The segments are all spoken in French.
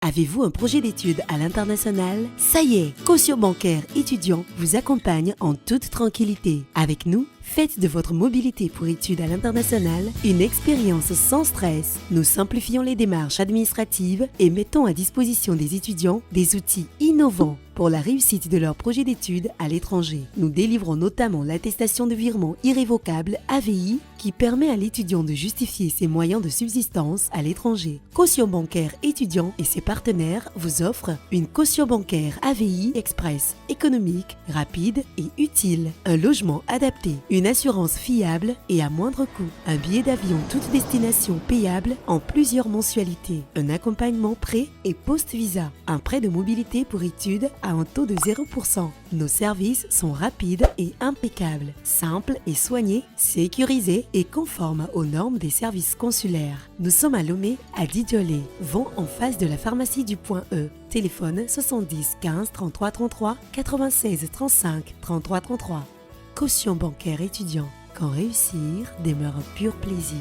Avez-vous un projet d'études à l'international? Ça y est, Caution Bancaire Étudiant vous accompagne en toute tranquillité. Avec nous, faites de votre mobilité pour études à l'international une expérience sans stress. Nous simplifions les démarches administratives et mettons à disposition des étudiants des outils innovants pour la réussite de leur projet d'études à l'étranger. Nous délivrons notamment l'attestation de virement irrévocable AVI qui permet à l'étudiant de justifier ses moyens de subsistance à l'étranger. Caution Bancaire Étudiant et ses partenaires vous offrent une caution bancaire AVI express, économique, rapide et utile, un logement adapté, une assurance fiable et à moindre coût, un billet d'avion toute destination payable en plusieurs mensualités, un accompagnement pré- et post-visa, un prêt de mobilité pour études à un taux de 0%. Nos services sont rapides et impeccables, simples et soignés, sécurisés et conformes aux normes des services consulaires. Nous sommes à Lomé, à Didiolet, vent en face de la pharmacie du Point E. Téléphone 70 15 33 33 96 35 33 33. Caution bancaire étudiant. Quand réussir demeure un pur plaisir.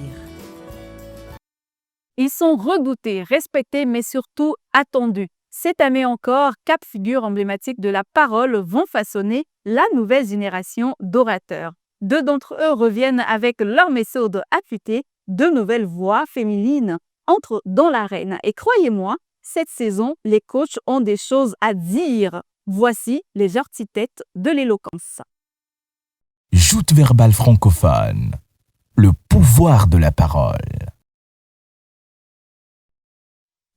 Ils sont redoutés, respectés, mais surtout attendus. Cette année encore, quatre figures emblématiques de la parole vont façonner la nouvelle génération d'orateurs. Deux d'entre eux reviennent avec leur méthode affûtée, de nouvelles voix féminines entrent dans l'arène. Et croyez-moi, cette saison, les coachs ont des choses à dire. Voici les architectes de l'éloquence. Joute verbale francophone. Le pouvoir de la parole.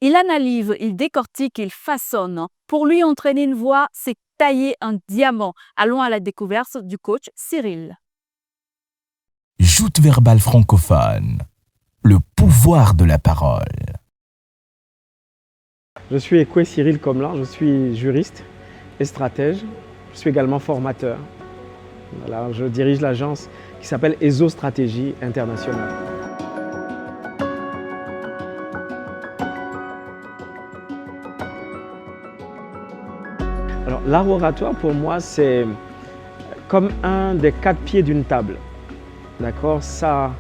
Il analyse, il décortique, il façonne. Pour lui, entraîner une voix, c'est tailler un diamant. Allons à la découverte du coach Cyril. Joute verbale francophone. Le pouvoir de la parole. Je suis Ekwe Cyril Komlan, je suis juriste et stratège. Je suis également formateur. Voilà, je dirige l'agence qui s'appelle ESO Stratégie Internationale. Alors, l'art oratoire, pour moi, c'est comme un des quatre pieds d'une table. D'accord? Ça,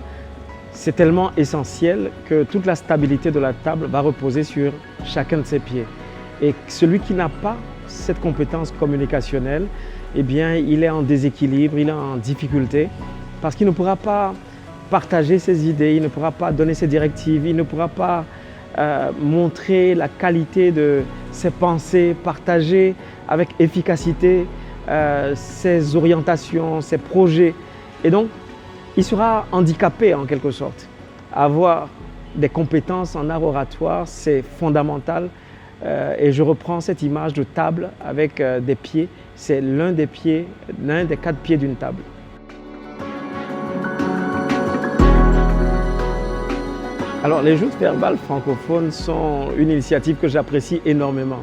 c'est tellement essentiel que toute la stabilité de la table va reposer sur chacun de ses pieds. Et celui qui n'a pas cette compétence communicationnelle, eh bien, il est en déséquilibre, il est en difficulté, parce qu'il ne pourra pas partager ses idées, il ne pourra pas donner ses directives, il ne pourra pas montrer la qualité de ses pensées, partager avec efficacité ses orientations, ses projets. Et donc, il sera handicapé en quelque sorte. Avoir des compétences en art oratoire, c'est fondamental. Et je reprends cette image de table avec des pieds. C'est l'un des quatre pieds d'une table. Alors, les joutes verbales francophones sont une initiative que j'apprécie énormément.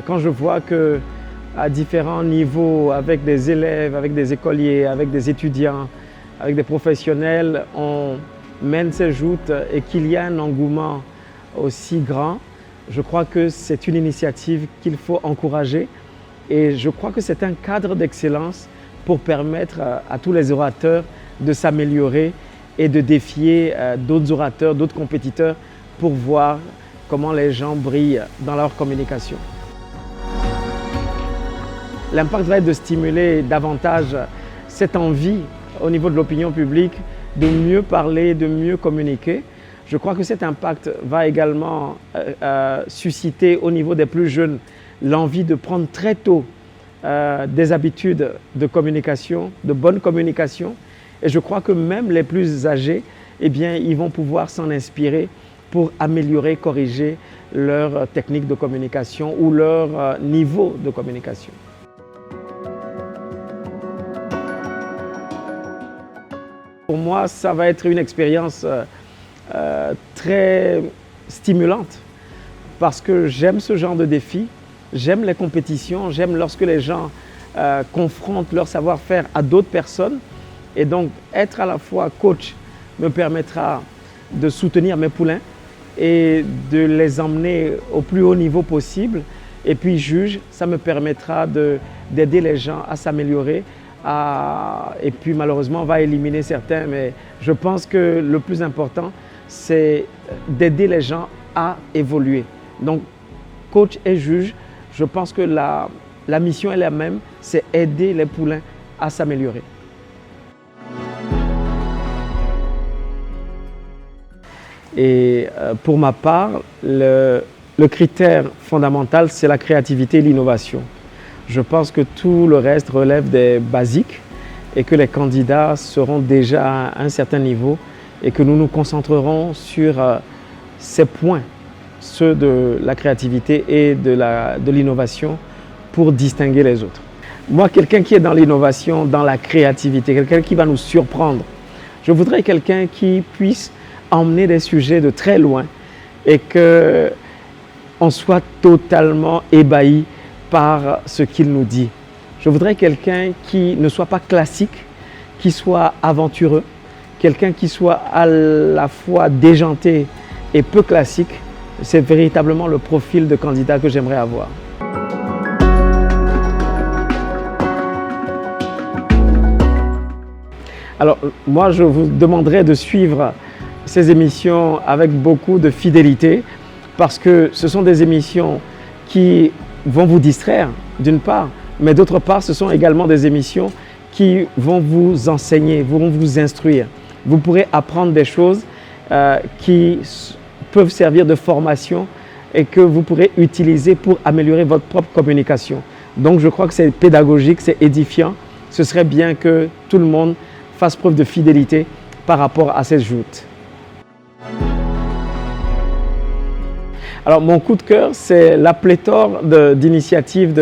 Quand je vois qu'à différents niveaux, avec des élèves, avec des écoliers, avec des étudiants, avec des professionnels, on mène ces joutes et qu'il y a un engouement aussi grand, je crois que c'est une initiative qu'il faut encourager et je crois que c'est un cadre d'excellence pour permettre à tous les orateurs de s'améliorer et de défier d'autres orateurs, d'autres compétiteurs pour voir comment les gens brillent dans leur communication. L'impact va être de stimuler davantage cette envie au niveau de l'opinion publique de mieux parler, de mieux communiquer. Je crois que cet impact va également susciter au niveau des plus jeunes l'envie de prendre très tôt des habitudes de communication, de bonne communication. Et je crois que même les plus âgés, eh bien, ils vont pouvoir s'en inspirer pour améliorer, corriger leur technique de communication ou leur niveau de communication. Pour moi, ça va être une expérience très stimulante parce que j'aime ce genre de défi, j'aime les compétitions, j'aime lorsque les gens confrontent leur savoir-faire à d'autres personnes. Et donc, être à la fois coach me permettra de soutenir mes poulains et de les emmener au plus haut niveau possible. Et puis, juge, ça me permettra d'aider les gens à s'améliorer. Et puis, malheureusement, on va éliminer certains. Mais je pense que le plus important, c'est d'aider les gens à évoluer. Donc, coach et juge, je pense que la mission est la même, c'est aider les poulains à s'améliorer. Et pour ma part, le critère fondamental, c'est la créativité et l'innovation. Je pense que tout le reste relève des basiques et que les candidats seront déjà à un certain niveau et que nous nous concentrerons sur ces points, ceux de la créativité et de l'innovation pour distinguer les autres. Moi, quelqu'un qui est dans l'innovation, dans la créativité, quelqu'un qui va nous surprendre, je voudrais quelqu'un qui puisse emmener des sujets de très loin et qu'on soit totalement ébahi par ce qu'il nous dit. Je voudrais quelqu'un qui ne soit pas classique, qui soit aventureux, quelqu'un qui soit à la fois déjanté et peu classique. C'est véritablement le profil de candidat que j'aimerais avoir. Alors, moi, je vous demanderais de suivre ces émissions avec beaucoup de fidélité parce que ce sont des émissions qui vont vous distraire d'une part, mais d'autre part, ce sont également des émissions qui vont vous enseigner, vont vous instruire. Vous pourrez apprendre des choses qui peuvent servir de formation et que vous pourrez utiliser pour améliorer votre propre communication. Donc, je crois que c'est pédagogique, c'est édifiant. Ce serait bien que tout le monde fasse preuve de fidélité par rapport à ces joutes. Alors, mon coup de cœur, c'est la pléthore d'initiatives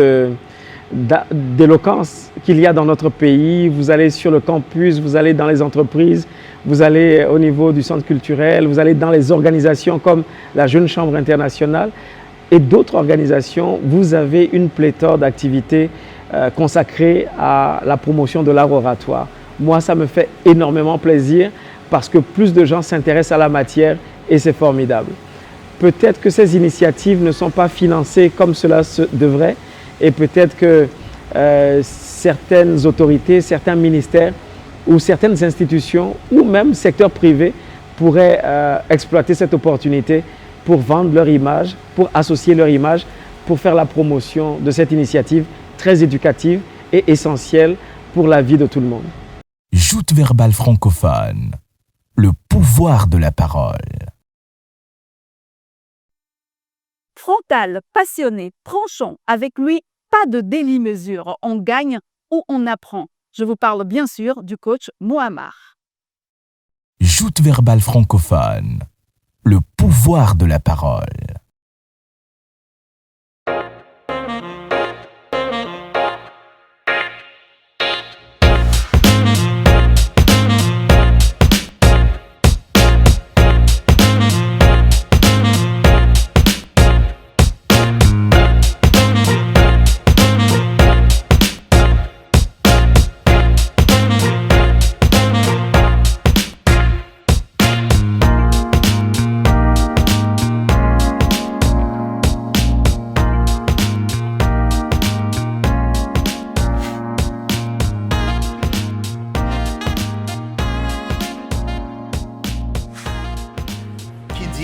d'éloquence qu'il y a dans notre pays. Vous allez sur le campus, vous allez dans les entreprises, vous allez au niveau du centre culturel, vous allez dans les organisations comme la Jeune Chambre internationale et d'autres organisations. Vous avez une pléthore d'activités consacrées à la promotion de l'art oratoire. Moi, ça me fait énormément plaisir parce que plus de gens s'intéressent à la matière et c'est formidable. Peut-être que ces initiatives ne sont pas financées comme cela se devrait et peut-être que certaines autorités, certains ministères ou certaines institutions ou même secteurs privés pourraient exploiter cette opportunité pour vendre leur image, pour associer leur image, pour faire la promotion de cette initiative très éducative et essentielle pour la vie de tout le monde. Joute verbale francophone, le pouvoir de la parole. Frontal, passionné, tranchant, avec lui, pas de demi-mesure. On gagne ou on apprend. Je vous parle bien sûr du coach Mohammar. Joute verbale francophone, le pouvoir de la parole.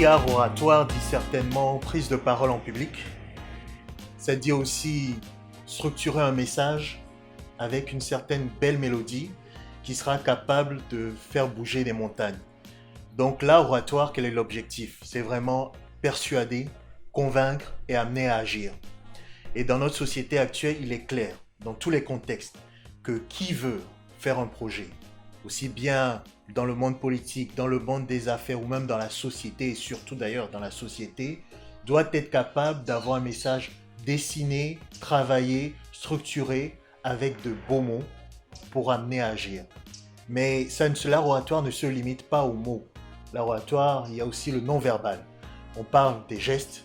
Art oratoire dit certainement prise de parole en public. Ça dit aussi structurer un message avec une certaine belle mélodie qui sera capable de faire bouger des montagnes. Donc l'art oratoire, quel est l'objectif? C'est vraiment persuader, convaincre et amener à agir. Et dans notre société actuelle, il est clair, dans tous les contextes, que qui veut faire un projet, aussi bien dans le monde politique, dans le monde des affaires ou même dans la société, et surtout d'ailleurs dans la société, doit être capable d'avoir un message dessiné, travaillé, structuré, avec de beaux mots pour amener à agir. Mais l'art oratoire ne se limite pas aux mots. L'art oratoire, il y a aussi le non-verbal. On parle des gestes,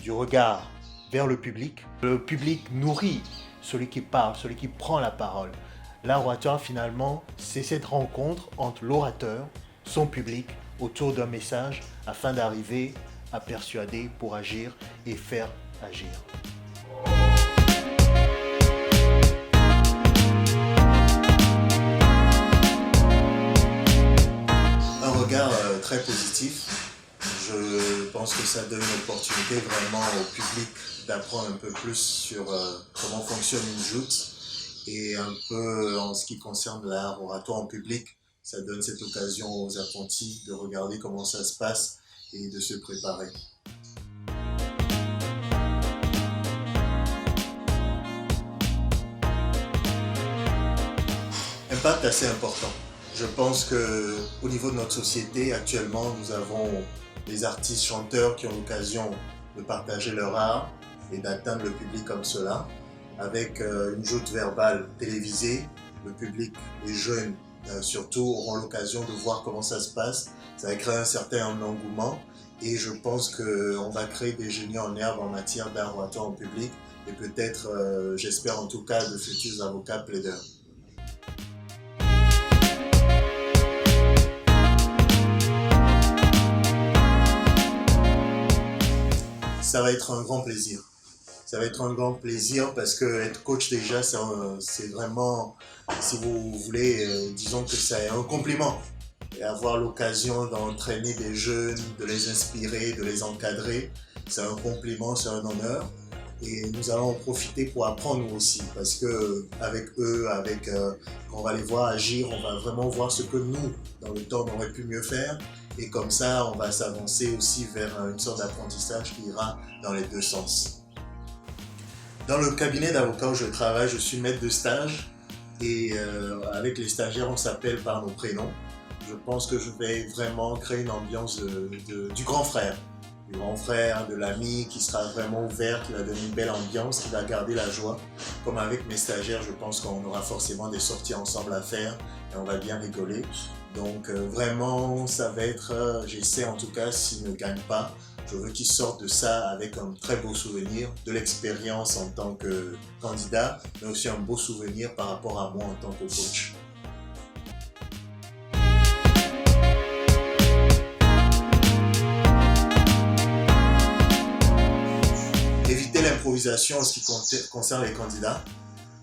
du regard vers le public. Le public nourrit celui qui parle, celui qui prend la parole. L'art oratoire, finalement, c'est cette rencontre entre l'orateur, son public, autour d'un message afin d'arriver à persuader pour agir et faire agir. Un regard très positif Je pense que ça donne une opportunité vraiment au public d'apprendre un peu plus sur comment fonctionne une joute. Et un peu en ce qui concerne l'art oratoire en public, ça donne cette occasion aux apprentis de regarder comment ça se passe et de se préparer. Impact assez important. Je pense qu'au niveau de notre société, actuellement, nous avons des artistes chanteurs qui ont l'occasion de partager leur art et d'atteindre le public comme cela. Avec une joute verbale télévisée, le public, les jeunes surtout, auront l'occasion de voir comment ça se passe. Ça va créer un certain engouement et je pense qu'on va créer des génies en herbe en matière d'art oratoire en public et peut-être, j'espère en tout cas, de futurs avocats plaideurs. Ça va être un grand plaisir. Ça va être un grand plaisir parce que être coach déjà, c'est vraiment, si vous voulez, disons que c'est un compliment. Et avoir l'occasion d'entraîner des jeunes, de les inspirer, de les encadrer, c'est un compliment, c'est un honneur. Et nous allons en profiter pour apprendre nous aussi parce que avec eux, quand on va les voir agir, on va vraiment voir ce que nous, dans le temps, on aurait pu mieux faire. Et comme ça, on va s'avancer aussi vers une sorte d'apprentissage qui ira dans les deux sens. Dans le cabinet d'avocat où je travaille, je suis maître de stage et avec les stagiaires, on s'appelle par nos prénoms. Je pense que je vais vraiment créer une ambiance du grand frère. Du grand frère, de l'ami qui sera vraiment ouvert, qui va donner une belle ambiance, qui va garder la joie. Comme avec mes stagiaires, je pense qu'on aura forcément des sorties ensemble à faire et on va bien rigoler. Donc vraiment, ça va être, j'essaie en tout cas, s'ils ne gagnent pas, je veux qu'ils sortent de ça avec un très beau souvenir, de l'expérience en tant que candidat, mais aussi un beau souvenir par rapport à moi en tant que coach. Éviter l'improvisation en ce qui concerne les candidats.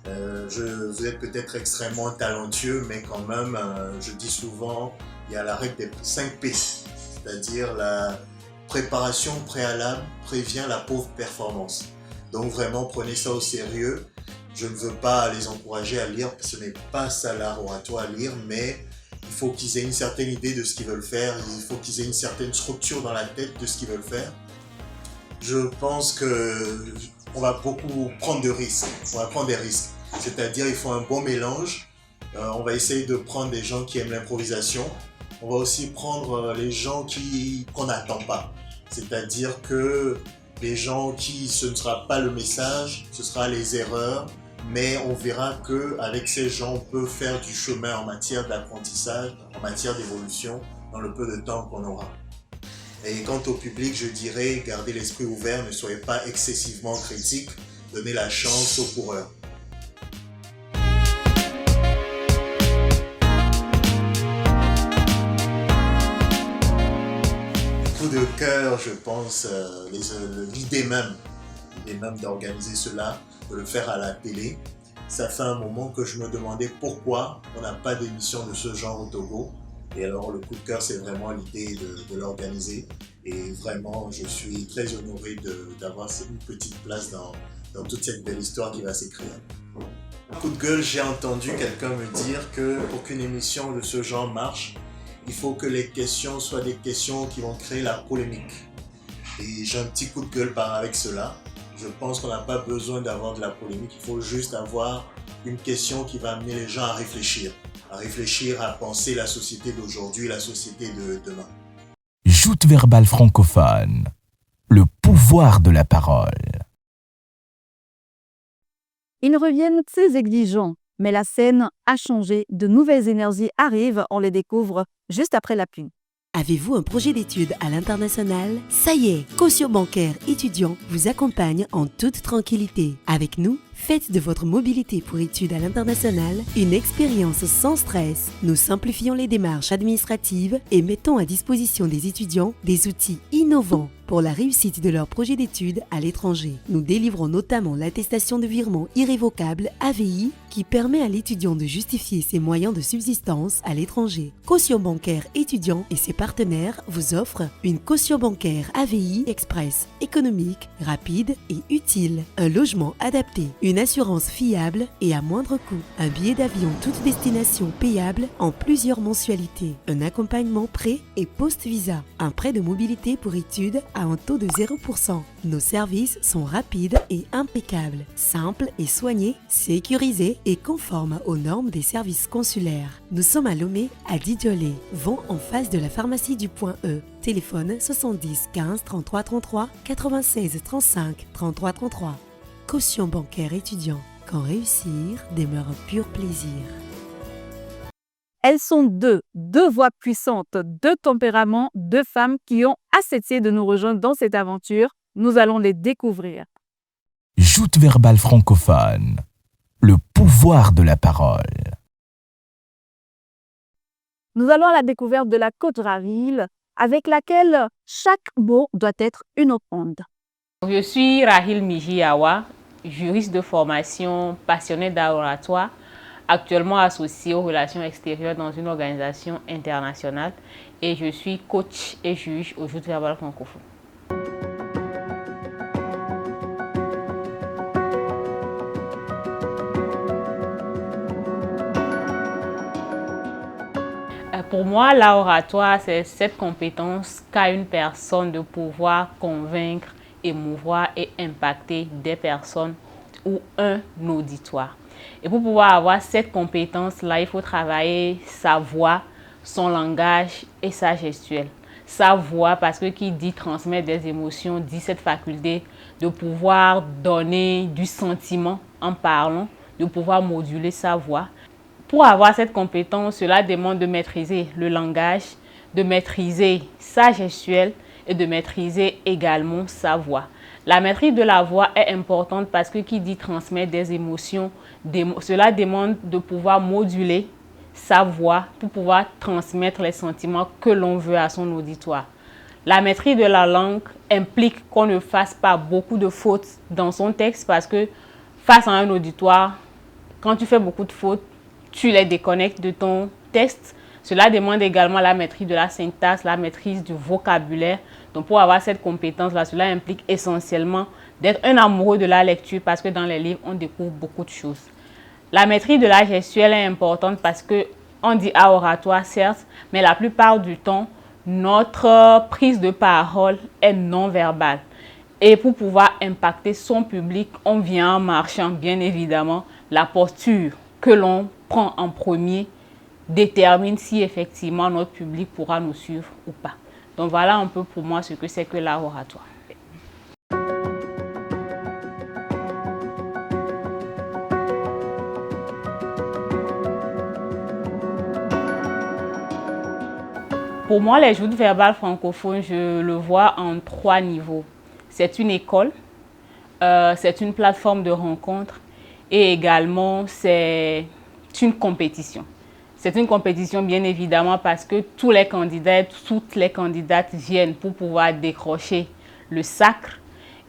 Vous êtes peut-être extrêmement talentueux, mais quand même, je dis souvent, il y a la règle des 5 P, c'est-à-dire la préparation préalable prévient la pauvre performance. Donc vraiment, prenez ça au sérieux. Je ne veux pas les encourager à lire, ce n'est pas ça l'art oratoire à lire, mais il faut qu'ils aient une certaine idée de ce qu'ils veulent faire, il faut qu'ils aient une certaine structure dans la tête de ce qu'ils veulent faire. Je pense qu'on va beaucoup prendre de risques, on va prendre des risques. C'est-à-dire il faut un bon mélange. On va essayer de prendre des gens qui aiment l'improvisation. On va aussi prendre les gens qu'on n'attend pas. C'est-à-dire que les gens ce ne sera pas le message, ce sera les erreurs. Mais on verra qu'avec ces gens, on peut faire du chemin en matière d'apprentissage, en matière d'évolution, dans le peu de temps qu'on aura. Et quant au public, je dirais, gardez l'esprit ouvert, ne soyez pas excessivement critique, donnez la chance aux coureurs. Coup de cœur, je pense, l'idée même d'organiser cela, de le faire à la télé. Ça fait un moment que je me demandais pourquoi on n'a pas d'émission de ce genre au Togo. Et alors le coup de cœur, c'est vraiment l'idée de l'organiser. Et vraiment, je suis très honoré d'avoir une petite place dans toute cette belle histoire qui va s'écrire. Coup de gueule, j'ai entendu quelqu'un me dire que pour qu'une émission de ce genre marche, il faut que les questions soient des questions qui vont créer la polémique. Et j'ai un petit coup de gueule avec cela. Je pense qu'on n'a pas besoin d'avoir de la polémique, il faut juste avoir une question qui va amener les gens à réfléchir, à penser la société d'aujourd'hui, la société de demain. Joute verbale francophone, le pouvoir de la parole. Ils reviennent très exigeants, mais la scène a changé, de nouvelles énergies arrivent, on les découvre juste après la pub. Avez-vous un projet d'études à l'international? Ça y est, Caution bancaire étudiant vous accompagne en toute tranquillité. Avec nous, Faites de votre mobilité pour études à l'international une expérience sans stress. Nous simplifions les démarches administratives et mettons à disposition des étudiants des outils innovants pour la réussite de leur projet d'études à l'étranger. Nous délivrons notamment l'attestation de virement irrévocable AVI qui permet à l'étudiant de justifier ses moyens de subsistance à l'étranger. Caution bancaire étudiant et ses partenaires vous offrent une caution bancaire AVI express, économique, rapide et utile, un logement adapté, une assurance fiable et à moindre coût, un billet d'avion toute destination payable en plusieurs mensualités, un accompagnement pré- et post-visa, un prêt de mobilité pour études à un taux de 0%. Nos services sont rapides et impeccables, simples et soignés, sécurisés et conformes aux normes des services consulaires. Nous sommes à Lomé, à Didiolé, vont en face de la pharmacie du Point E. Téléphone 70 15 33 33 96 35 33 33. Caution bancaire étudiant. Quand réussir demeure un pur plaisir. Elles sont deux voix puissantes, deux tempéraments, deux femmes qui ont accepté de nous rejoindre dans cette aventure. Nous allons les découvrir. Joute verbale francophone. Le pouvoir de la parole. Nous allons à la découverte de la Côte Raville, avec laquelle chaque mot doit être une offrande. Je suis Rahil Mijiawa, juriste de formation, passionnée d'art oratoire, actuellement associée aux relations extérieures dans une organisation internationale et je suis coach et juge au Joute verbale francophone. Pour moi, l'art oratoire, c'est cette compétence qu'a une personne de pouvoir convaincre, émouvoir et impacter des personnes ou un auditoire. Et pour pouvoir avoir cette compétence-là, il faut travailler sa voix, son langage et sa gestuelle. Sa voix, parce que qui dit transmettre des émotions, dit cette faculté de pouvoir donner du sentiment en parlant, de pouvoir moduler sa voix. Pour avoir cette compétence, cela demande de maîtriser le langage, de maîtriser sa gestuelle et de maîtriser également sa voix. La maîtrise de la voix est importante parce que qui dit transmettre des émotions, cela demande de pouvoir moduler sa voix pour pouvoir transmettre les sentiments que l'on veut à son auditoire. La maîtrise de la langue implique qu'on ne fasse pas beaucoup de fautes dans son texte parce que face à un auditoire, quand tu fais beaucoup de fautes, tu les déconnectes de ton texte. Cela demande également la maîtrise de la syntaxe, la maîtrise du vocabulaire. Donc pour avoir cette compétence-là, cela implique essentiellement d'être un amoureux de la lecture parce que dans les livres, on découvre beaucoup de choses. La maîtrise de la gestuelle est importante parce que on dit art oratoire, certes, mais la plupart du temps, notre prise de parole est non verbale. Et pour pouvoir impacter son public, on vient en marchant, bien évidemment. La posture que l'on prend en premier détermine si effectivement notre public pourra nous suivre ou pas. Donc voilà un peu pour moi ce que c'est que l'art oratoire. Pour moi, les joutes verbales francophones, je le vois en 3 niveaux. C'est une école, c'est une plateforme de rencontre et également c'est une compétition. C'est une compétition bien évidemment parce que tous les candidats, toutes les candidates viennent pour pouvoir décrocher le sacre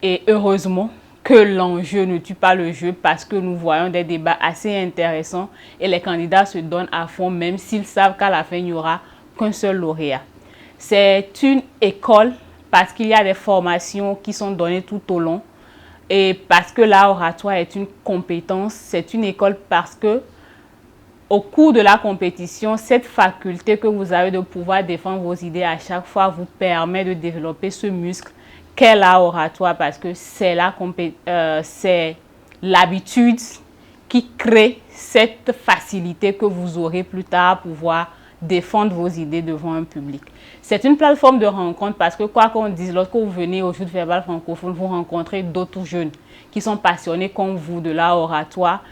et heureusement que l'enjeu ne tue pas le jeu parce que nous voyons des débats assez intéressants et les candidats se donnent à fond même s'ils savent qu'à la fin il n'y aura qu'un seul lauréat. C'est une école parce qu'il y a des formations qui sont données tout au long et parce que l'art oratoire est une compétence, c'est une école parce que au cours de la compétition, cette faculté que vous avez de pouvoir défendre vos idées à chaque fois vous permet de développer ce muscle qu'est l'art oratoire parce que c'est l'habitude qui crée cette facilité que vous aurez plus tard à pouvoir défendre vos idées devant un public. C'est une plateforme de rencontre parce que quoi qu'on dise, lorsque vous venez au Joute verbale francophone, vous rencontrez d'autres jeunes qui sont passionnés comme vous de l'art oratoire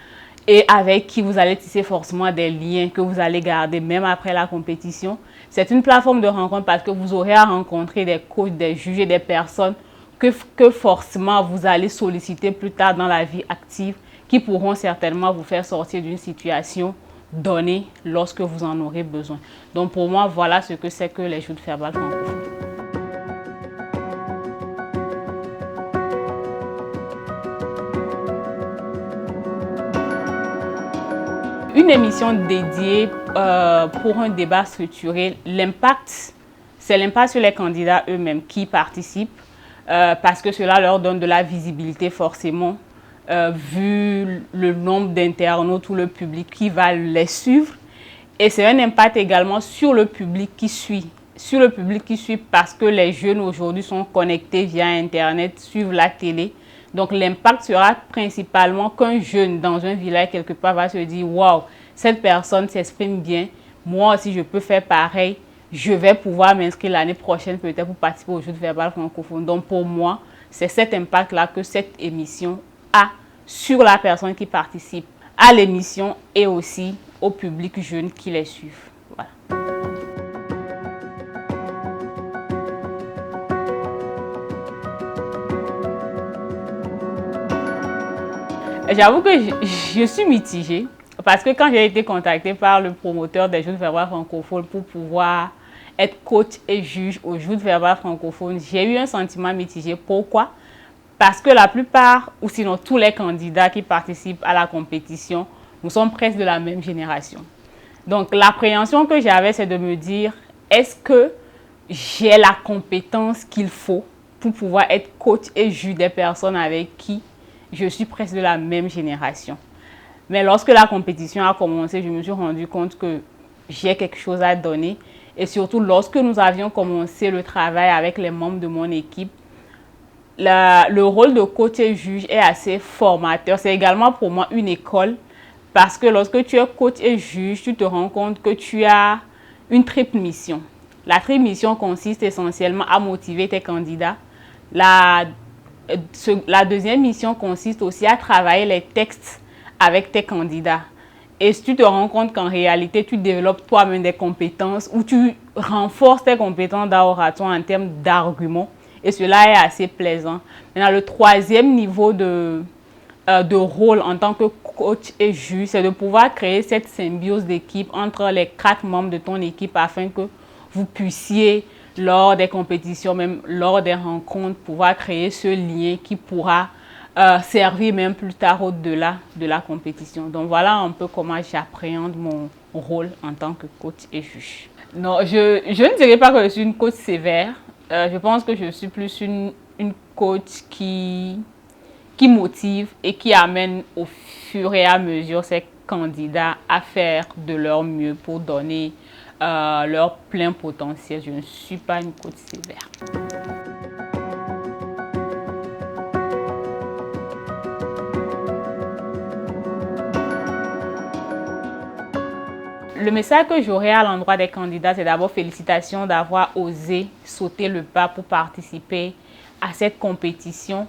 et avec qui vous allez tisser forcément des liens que vous allez garder même après la compétition. C'est une plateforme de rencontre parce que vous aurez à rencontrer des coachs, des juges et des personnes que forcément vous allez solliciter plus tard dans la vie active qui pourront certainement vous faire sortir d'une situation donnée lorsque vous en aurez besoin. Donc pour moi, voilà ce que c'est que les joutes verbales francophones. Une émission dédiée pour un débat structuré, l'impact, c'est l'impact sur les candidats eux-mêmes qui participent parce que cela leur donne de la visibilité forcément, vu le nombre d'internautes ou le public qui va les suivre. Et c'est un impact également sur le public qui suit. Sur le public qui suit parce que les jeunes aujourd'hui sont connectés via Internet, suivent la télé. Donc l'impact sera principalement qu'un jeune dans un village quelque part va se dire « Waouh, cette personne s'exprime bien, moi aussi je peux faire pareil, je vais pouvoir m'inscrire l'année prochaine peut-être pour participer aux joutes verbales francophones. » Donc pour moi, c'est cet impact-là que cette émission a sur la personne qui participe à l'émission et aussi au public jeune qui les suit. Voilà. J'avoue que je suis mitigée parce que quand j'ai été contactée par le promoteur des joutes verbales francophones pour pouvoir être coach et juge aux joutes verbales francophones, j'ai eu un sentiment mitigé. Pourquoi? Parce que la plupart, ou sinon tous les candidats qui participent à la compétition, nous sommes presque de la même génération. Donc l'appréhension que j'avais, c'est de me dire, est-ce que j'ai la compétence qu'il faut pour pouvoir être coach et juge des personnes avec qui je suis presque de la même génération. Mais lorsque la compétition a commencé, je me suis rendu compte que j'ai quelque chose à donner. Et surtout, lorsque nous avions commencé le travail avec les membres de mon équipe, le rôle de coach et juge est assez formateur. C'est également pour moi une école parce que lorsque tu es coach et juge, tu te rends compte que tu as une triple mission. La triple mission consiste essentiellement à motiver tes candidats. La deuxième mission consiste aussi à travailler les textes avec tes candidats. Et si tu te rends compte qu'en réalité, tu développes toi-même des compétences ou tu renforces tes compétences d'oratoire en termes d'arguments. Et cela est assez plaisant. Maintenant, le troisième niveau de rôle en tant que coach et juge, c'est de pouvoir créer cette symbiose d'équipe entre les 4 membres de ton équipe afin que vous puissiez, lors des compétitions, même lors des rencontres, pouvoir créer ce lien qui pourra servir même plus tard au-delà de la compétition. Donc voilà un peu comment j'appréhende mon rôle en tant que coach et juge. Non, je ne dirais pas que je suis une coach sévère. Je pense que je suis plus une coach qui motive et qui amène au fur et à mesure ses candidats à faire de leur mieux pour donner leur plein potentiel. Je ne suis pas une coach sévère. Le message que j'aurais à l'endroit des candidats, c'est d'abord félicitations d'avoir osé sauter le pas pour participer à cette compétition.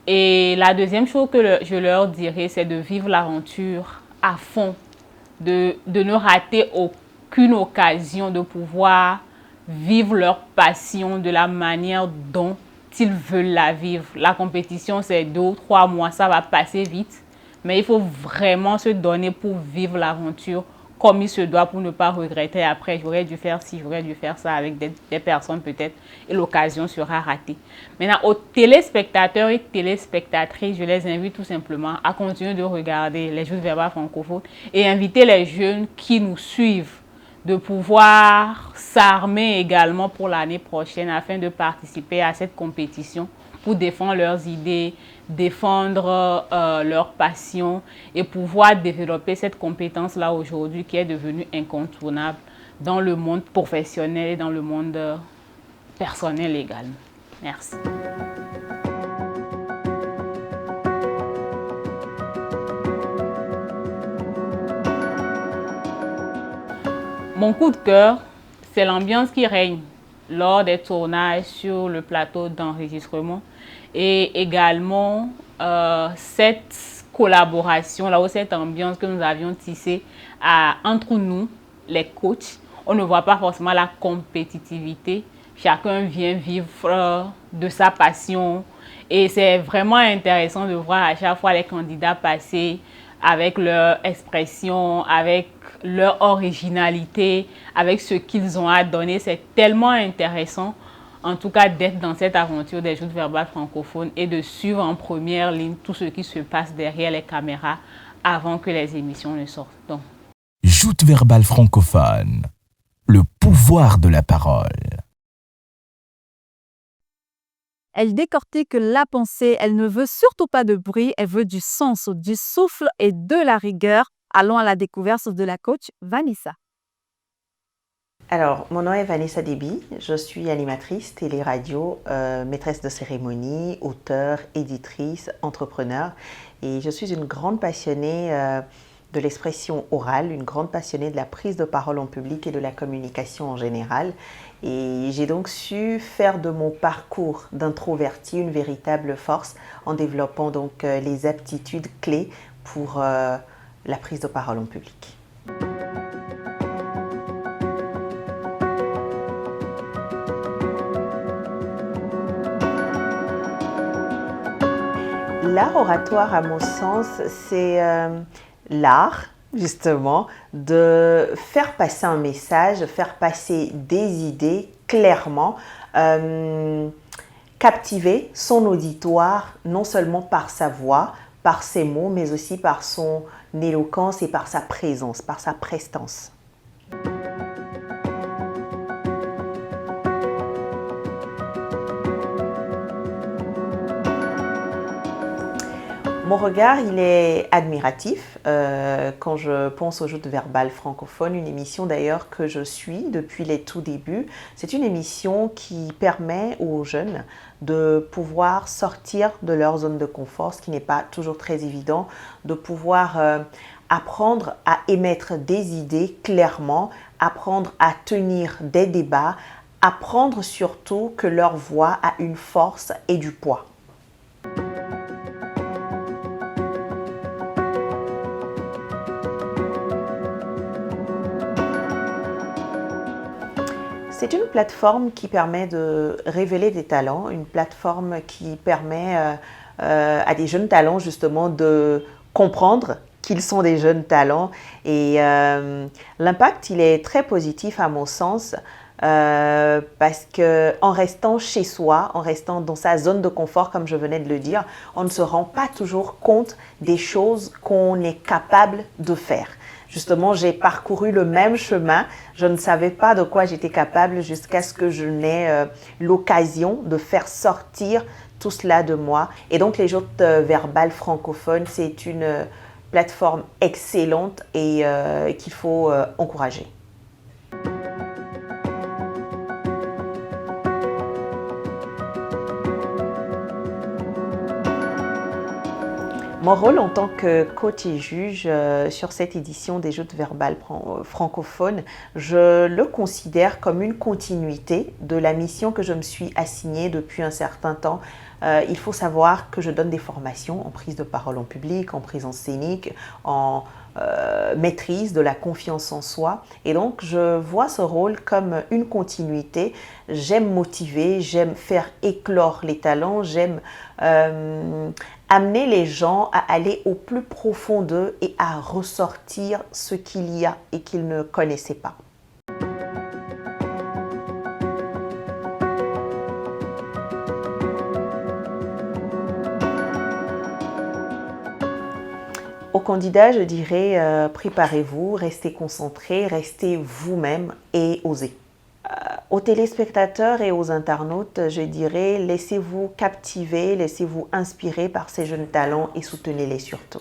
Et la deuxième chose que je leur dirais, c'est de vivre l'aventure à fond, de ne rater aucune occasion de pouvoir vivre leur passion de la manière dont ils veulent la vivre. La compétition, c'est 2 ou 3 mois, ça va passer vite, mais il faut vraiment se donner pour vivre l'aventure comme il se doit pour ne pas regretter après. J'aurais dû faire ci, j'aurais dû faire ça avec des personnes peut-être et l'occasion sera ratée. Maintenant, aux téléspectateurs et téléspectatrices, je les invite tout simplement à continuer de regarder les joutes verbales francophones et inviter les jeunes qui nous suivent de pouvoir s'armer également pour l'année prochaine afin de participer à cette compétition pour défendre leurs idées, défendre leur passion et pouvoir développer cette compétence-là aujourd'hui qui est devenue incontournable dans le monde professionnel et dans le monde personnel également. Merci. Mon coup de cœur, c'est l'ambiance qui règne lors des tournages sur le plateau d'enregistrement et également cette collaboration, là où cette ambiance que nous avions tissée entre nous, les coachs. On ne voit pas forcément la compétitivité. chacun vient vivre de sa passion. Et c'est vraiment intéressant de voir à chaque fois les candidats passer avec leur expression, avec leur originalité, avec ce qu'ils ont à donner. C'est tellement intéressant, en tout cas, d'être dans cette aventure des joutes verbales francophones et de suivre en première ligne tout ce qui se passe derrière les caméras avant que les émissions ne sortent. Donc, Joutes verbales francophones, le pouvoir de la parole. Elle décortique la pensée, elle ne veut surtout pas de bruit, elle veut du sens, du souffle et de la rigueur. Allons à la découverte de la coach Vanessa. Alors, mon nom est Vanessa Déby, je suis animatrice télé-radio, maîtresse de cérémonie, auteure, éditrice, entrepreneur et je suis une grande passionnée de l'expression orale, une grande passionnée de la prise de parole en public et de la communication en général. Et j'ai donc su faire de mon parcours d'introvertie une véritable force en développant donc les aptitudes clés pour la prise de parole en public. L'art oratoire, à mon sens, c'est l'art, justement, de faire passer un message, faire passer des idées clairement, captiver son auditoire, non seulement par sa voix, par ses mots, mais aussi par son éloquence et par sa présence, par sa prestance. Mon regard, il est admiratif quand je pense aux joutes verbales francophones, une émission d'ailleurs que je suis depuis les tout débuts. C'est une émission qui permet aux jeunes de pouvoir sortir de leur zone de confort, ce qui n'est pas toujours très évident, de pouvoir apprendre à émettre des idées clairement, apprendre à tenir des débats, apprendre surtout que leur voix a une force et du poids. C'est une plateforme qui permet de révéler des talents, une plateforme qui permet à des jeunes talents justement de comprendre qu'ils sont des jeunes talents et l'impact il est très positif à mon sens parce qu'en restant chez soi, en restant dans sa zone de confort comme je venais de le dire, on ne se rend pas toujours compte des choses qu'on est capable de faire. Justement, j'ai parcouru le même chemin. Je ne savais pas de quoi j'étais capable jusqu'à ce que je n'ai l'occasion de faire sortir tout cela de moi. Et donc, les joutes verbales francophones, c'est une plateforme excellente et qu'il faut encourager. Mon rôle en tant que coach et juge sur cette édition des joutes verbales francophones, je le considère comme une continuité de la mission que je me suis assignée depuis un certain temps. Il faut savoir que je donne des formations en prise de parole en public, en présence scénique, en maîtrise de la confiance en soi. Et donc, je vois ce rôle comme une continuité. J'aime motiver, j'aime faire éclore les talents, j'aime amener les gens à aller au plus profond d'eux et à ressortir ce qu'il y a et qu'ils ne connaissaient pas. Aux candidats, je dirais, préparez-vous, restez concentrés, restez vous-même et osez. Aux téléspectateurs et aux internautes, je dirais, laissez-vous captiver, laissez-vous inspirer par ces jeunes talents et soutenez-les surtout.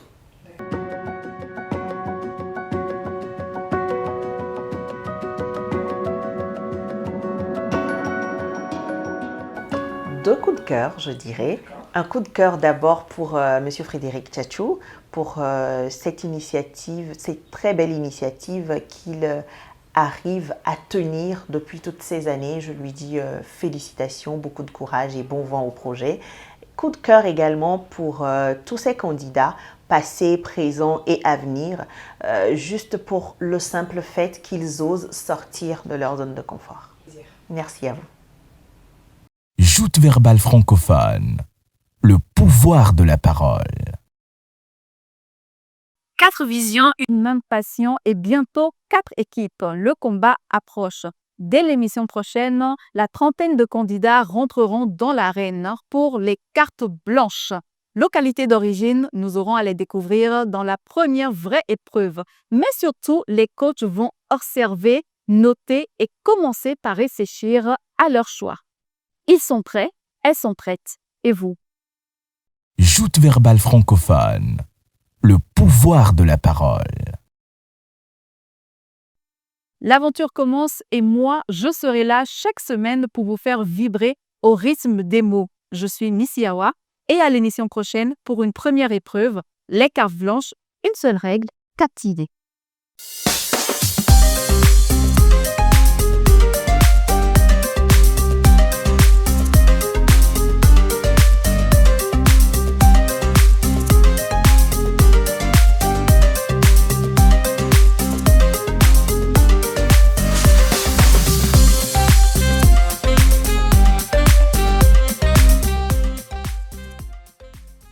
Deux coups de cœur, je dirais. Un coup de cœur d'abord pour M. Frédéric Tchatchou, pour cette initiative, cette très belle initiative qu'il arrive à tenir depuis toutes ces années. Je lui dis félicitations, beaucoup de courage et bon vent au projet. Coup de cœur également pour tous ces candidats, passés, présents et à venir, juste pour le simple fait qu'ils osent sortir de leur zone de confort. Merci à vous. Joute verbale francophone. Le pouvoir de la parole. 4 visions, une même passion et bientôt 4 équipes. Le combat approche. Dès l'émission prochaine, la trentaine de candidats rentreront dans l'arène pour les cartes blanches. Localité d'origine, nous aurons à les découvrir dans la première vraie épreuve. Mais surtout, les coachs vont observer, noter et commencer par réfléchir à leur choix. Ils sont prêts, elles sont prêtes. Et vous? Joute verbale francophone. Le pouvoir de la parole. L'aventure commence et moi, je serai là chaque semaine pour vous faire vibrer au rythme des mots. Je suis Miss Yawa et à l'émission prochaine pour une première épreuve, les cartes blanches, une seule règle, 4 idées.